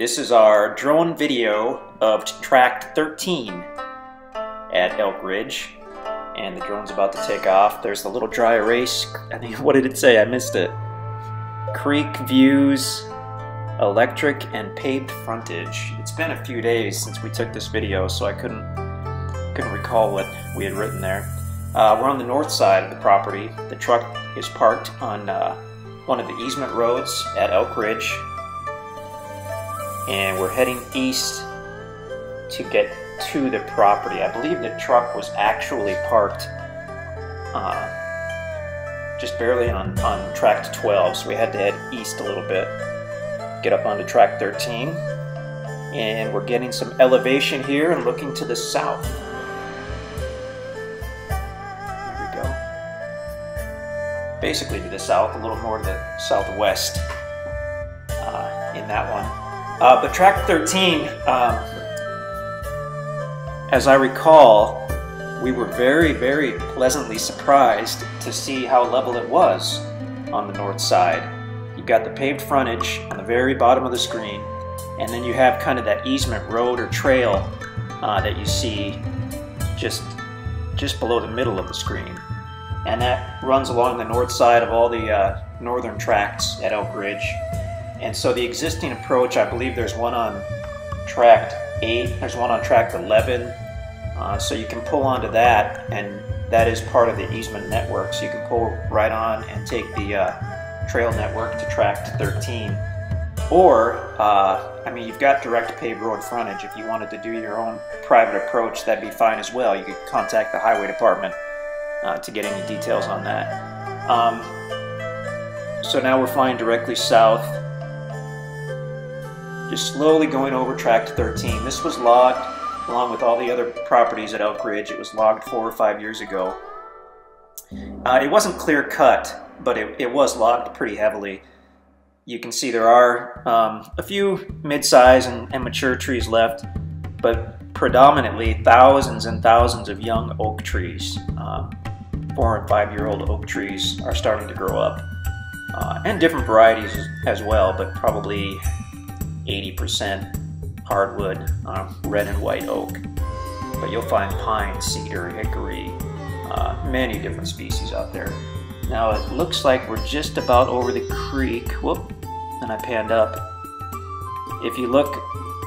This is our drone video of tract 13 at Elk Ridge, and the drone's about to take off. There's the little dry erase. I think, what did it say? I missed it. Creek views, electric and paved frontage. It's been a few days since we took this video, so I couldn't recall what we had written there. We're on the north side of the property. The truck is parked on one of the easement roads at Elk Ridge, and we're heading east to get to the property. I believe the truck was actually parked just barely on tract 12, so we had to head east a little bit, get up onto tract 13, and we're getting some elevation here and looking to the south. Here we go. Basically to the south, a little more to the southwest in that one. But tract 13, as I recall, we were very, very pleasantly surprised to see how level it was on the north side. You've got the paved frontage on the very bottom of the screen, and then you have kind of that easement road or trail that you see just below the middle of the screen. And that runs along the north side of all the northern tracts at Elk Ridge. And so the existing approach, I believe there's one on tract 8, there's one on tract 11, so you can pull onto that, and that is part of the easement network, so you can pull right on and take the trail network to tract 13. Or, I mean, you've got direct paved road frontage. If you wanted to do your own private approach, that'd be fine as well. You could contact the highway department to get any details on that. So now we're flying directly south, just slowly going over tract 13. This was logged along with all the other properties at Elk Ridge. It was logged 4 or 5 years ago. It wasn't clear cut, but it was logged pretty heavily. You can see there are a few mid-size and mature trees left, but predominantly thousands and thousands of young oak trees. 4 and 5 year old oak trees are starting to grow up, and different varieties as well, but probably 80% hardwood, red and white oak. But you'll find pine, cedar, hickory, many different species out there. Now it looks like we're just about over the creek. Whoop, and I panned up. If you look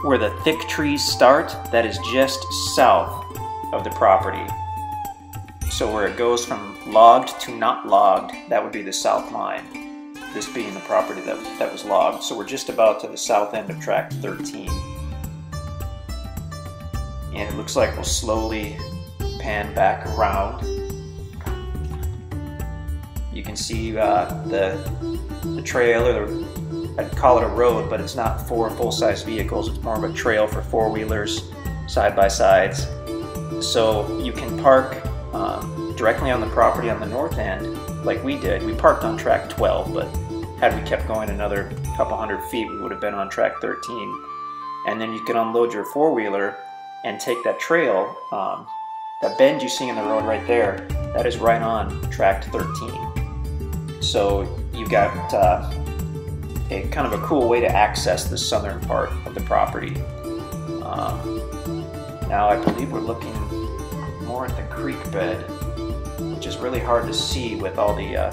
where the thick trees start, that is just south of the property. So where it goes from logged to not logged, that would be the south line. This being the property that was logged. So we're just about to the south end of tract 13. And it looks like we'll slowly pan back around. You can see the trail, or I'd call it a road, but it's not for full-size vehicles. It's more of a trail for four-wheelers, side-by-sides. So you can park directly on the property on the north end, like we did. We parked on tract 12, but had we kept going another couple hundred feet, we would have been on tract 13. And then you can unload your four-wheeler and take that trail. That bend you see in the road right there, that is right on tract 13. So you've got a kind of a cool way to access the southern part of the property. Now I believe we're looking more at the creek bed, which is really hard to see with all the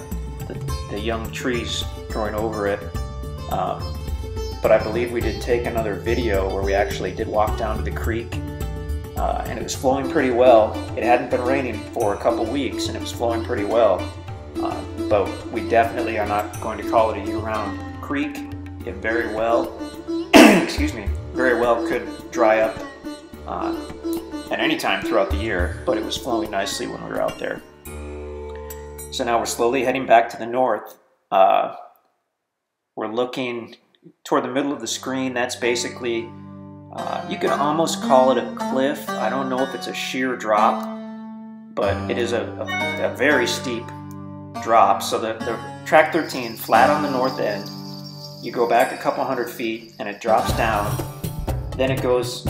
young trees growing over it. But I believe we did take another video where we actually did walk down to the creek, and it was flowing pretty well. It hadn't been raining for a couple weeks, and it was flowing pretty well. But we definitely are not going to call it a year-round creek. It very well, excuse me, very well could dry up at any time throughout the year, but it was flowing nicely when we were out there. So now we're slowly heading back to the north. We're looking toward the middle of the screen. That's basically, you could almost call it a cliff. I don't know if it's a sheer drop, but it is a very steep drop. So the tract 13, flat on the north end, you go back a couple hundred feet and it drops down. Then it goes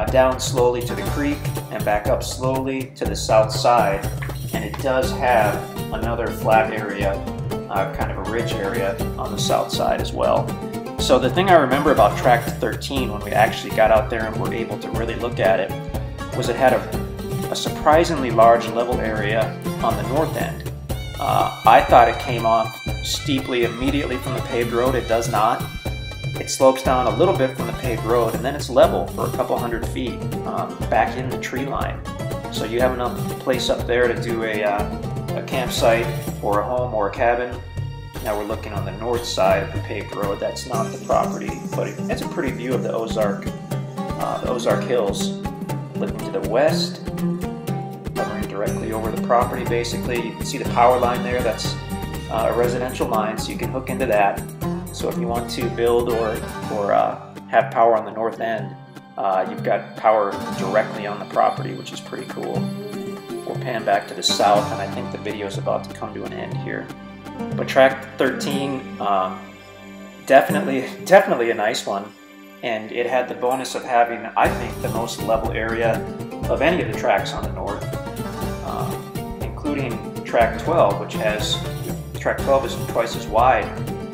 down slowly to the creek and back up slowly to the south side. And it does have another flat area, kind of a ridge area on the south side as well. So the thing I remember about Tract 13 when we actually got out there and were able to really look at it was it had a surprisingly large level area on the north end. I thought it came off steeply immediately from the paved road. It does not. It slopes down a little bit from the paved road, and then it's level for a couple hundred feet back in the tree line. So you have enough place up there to do a campsite or a home or a cabin. Now we're looking on the north side of the paved road. That's not the property, but it's a pretty view of the Ozark Hills. Looking to the west, hovering directly over the property basically. You can see the power line there. That's a residential line, so you can hook into that. So if you want to build or have power on the north end, you've got power directly on the property, which is pretty cool. We'll pan back to the south, and I think the video is about to come to an end here. But Tract 13, definitely a nice one, and it had the bonus of having, I think, the most level area of any of the tracks on the north, including Tract 12, which has, Tract 12 is twice as wide,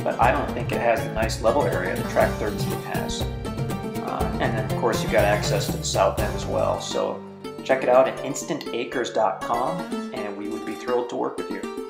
but I don't think it has the nice level area that Tract 13 has. And then, of course, you've got access to the south end as well. So check it out at InstantAcres.com, and we would be thrilled to work with you.